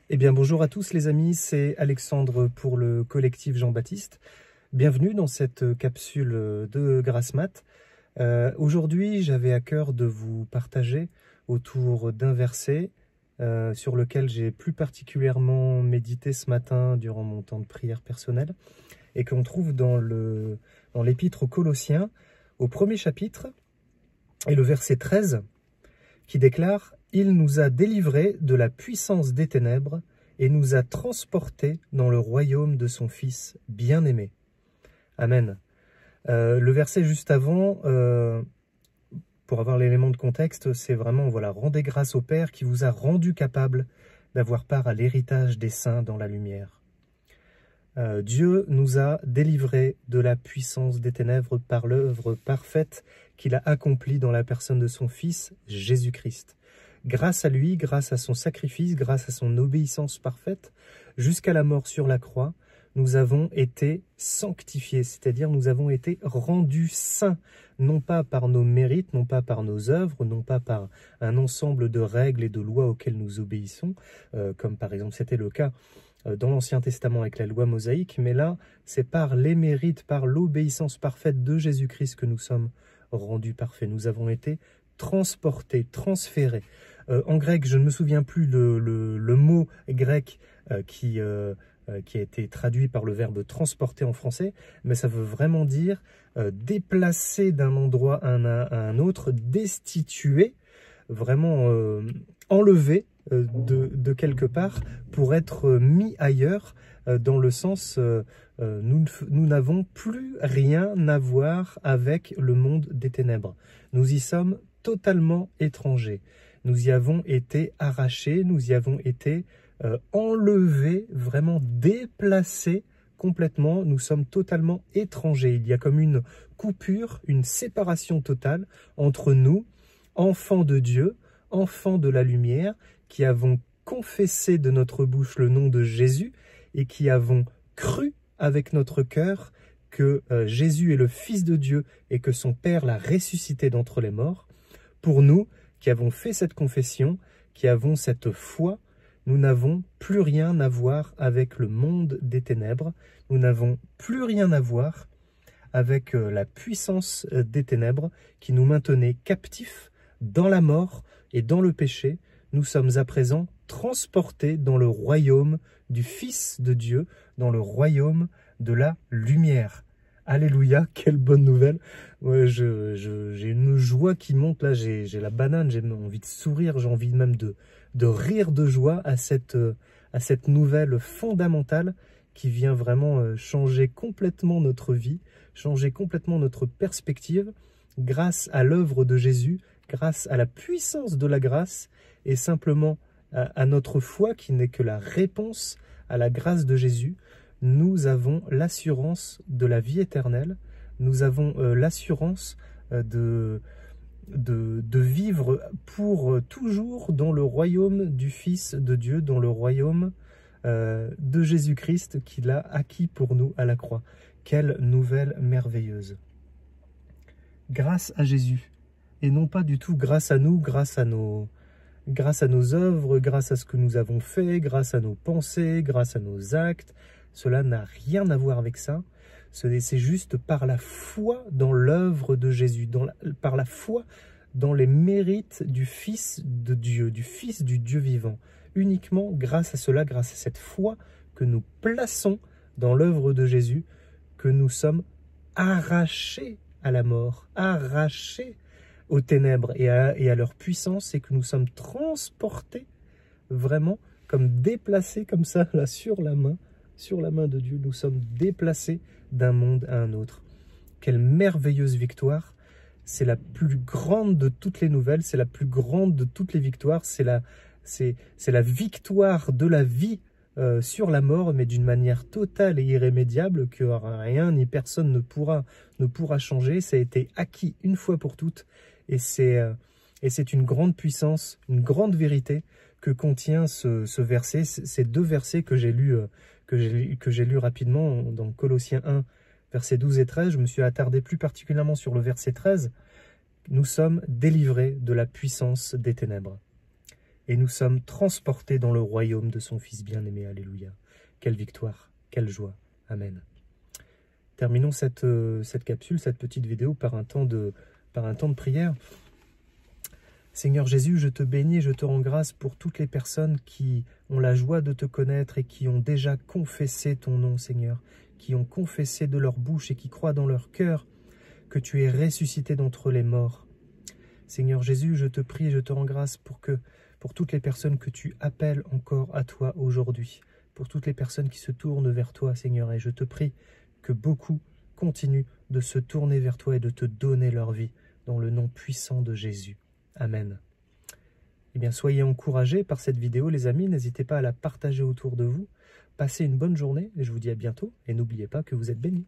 Eh bien bonjour à tous les amis, c'est Alexandre pour le collectif Jean-Baptiste. Bienvenue dans cette capsule de Grasse Mat. Aujourd'hui j'avais à cœur de vous partager autour d'un verset sur lequel j'ai plus particulièrement médité ce matin durant mon temps de prière personnelle et qu'on trouve dans l'épître aux Colossiens au premier chapitre et le verset 13 qui déclare « Il nous a délivrés de la puissance des ténèbres et nous a transportés dans le royaume de son Fils bien-aimé. » Amen. Le verset juste avant, pour avoir l'élément de contexte, c'est vraiment, voilà, rendez grâce au Père qui vous a rendu capable d'avoir part à l'héritage des saints dans la lumière. Dieu nous a délivrés de la puissance des ténèbres par l'œuvre parfaite qu'il a accomplie dans la personne de son Fils, Jésus-Christ. Grâce à lui, grâce à son sacrifice, grâce à son obéissance parfaite, jusqu'à la mort sur la croix, nous avons été sanctifiés, c'est-à-dire nous avons été rendus saints, non pas par nos mérites, non pas par nos œuvres, non pas par un ensemble de règles et de lois auxquelles nous obéissons, comme par exemple c'était le cas dans l'Ancien Testament avec la loi mosaïque, mais là, c'est par les mérites, par l'obéissance parfaite de Jésus-Christ que nous sommes rendus parfaits. Nous avons été transportés, transférés. En grec, je ne me souviens plus le mot grec qui a été traduit par le verbe transporter en français, mais ça veut vraiment dire déplacer d'un endroit à un autre, destituer, vraiment enlever de quelque part pour être mis ailleurs, dans le sens nous n'avons plus rien à voir avec le monde des ténèbres. Nous y sommes totalement étrangers. Nous y avons été arrachés, nous y avons été enlevés, vraiment déplacés complètement. Nous sommes totalement étrangers. Il y a comme une coupure, une séparation totale entre nous, enfants de Dieu, enfants de la lumière, qui avons confessé de notre bouche le nom de Jésus et qui avons cru avec notre cœur que Jésus est le Fils de Dieu et que son Père l'a ressuscité d'entre les morts. Pour nous, qui avons fait cette confession, qui avons cette foi, nous n'avons plus rien à voir avec le monde des ténèbres, nous n'avons plus rien à voir avec la puissance des ténèbres qui nous maintenait captifs dans la mort et dans le péché. Nous sommes à présent transportés dans le royaume du Fils de Dieu, dans le royaume de la lumière. Alléluia, quelle bonne nouvelle. Ouais, j'ai une joie qui monte là, j'ai la banane, j'ai envie de sourire, j'ai envie même de rire de joie à cette nouvelle fondamentale qui vient vraiment changer complètement notre vie, changer complètement notre perspective grâce à l'œuvre de Jésus, grâce à la puissance de la grâce et simplement à notre foi qui n'est que la réponse à la grâce de Jésus. Nous avons l'assurance de la vie éternelle, nous avons l'assurance de vivre pour toujours dans le royaume du Fils de Dieu, dans le royaume de Jésus-Christ qu'il a acquis pour nous à la croix. Quelle nouvelle merveilleuse! Grâce à Jésus, et non pas du tout grâce à nous, grâce à nos œuvres, grâce à ce que nous avons fait, grâce à nos pensées, grâce à nos actes. Cela n'a rien à voir avec ça. C'est juste par la foi dans l'œuvre de Jésus, par la foi dans les mérites du Fils de Dieu, du Fils du Dieu vivant. Uniquement grâce à cela, grâce à cette foi que nous plaçons dans l'œuvre de Jésus, que nous sommes arrachés à la mort, arrachés aux ténèbres et à leur puissance, et que nous sommes transportés vraiment comme déplacés comme ça, là, sur la main de Dieu. Nous sommes déplacés d'un monde à un autre. Quelle merveilleuse victoire! C'est la plus grande de toutes les nouvelles, c'est la plus grande de toutes les victoires, c'est la victoire de la vie sur la mort, mais d'une manière totale et irrémédiable que rien ni personne ne pourra changer. Ça a été acquis une fois pour toutes, et c'est une grande puissance, une grande vérité que contient ce verset, ces deux versets que j'ai lus rapidement dans Colossiens 1, versets 12 et 13. Je me suis attardé plus particulièrement sur le verset 13. Nous sommes délivrés de la puissance des ténèbres. et nous sommes transportés dans le royaume de son Fils bien-aimé. Alléluia. Quelle victoire, quelle joie. Amen. Terminons cette capsule, cette petite vidéo par un temps de prière. Seigneur Jésus, je te bénis, je te rends grâce pour toutes les personnes qui ont la joie de te connaître et qui ont déjà confessé ton nom, Seigneur, qui ont confessé de leur bouche et qui croient dans leur cœur que tu es ressuscité d'entre les morts. Seigneur Jésus, je te prie et je te rends grâce pour toutes les personnes que tu appelles encore à toi aujourd'hui, pour toutes les personnes qui se tournent vers toi, Seigneur, et je te prie que beaucoup continuent de se tourner vers toi et de te donner leur vie, dans le nom puissant de Jésus. Amen. Eh bien, soyez encouragés par cette vidéo, les amis. N'hésitez pas à la partager autour de vous. Passez une bonne journée et je vous dis à bientôt. Et n'oubliez pas que vous êtes bénis.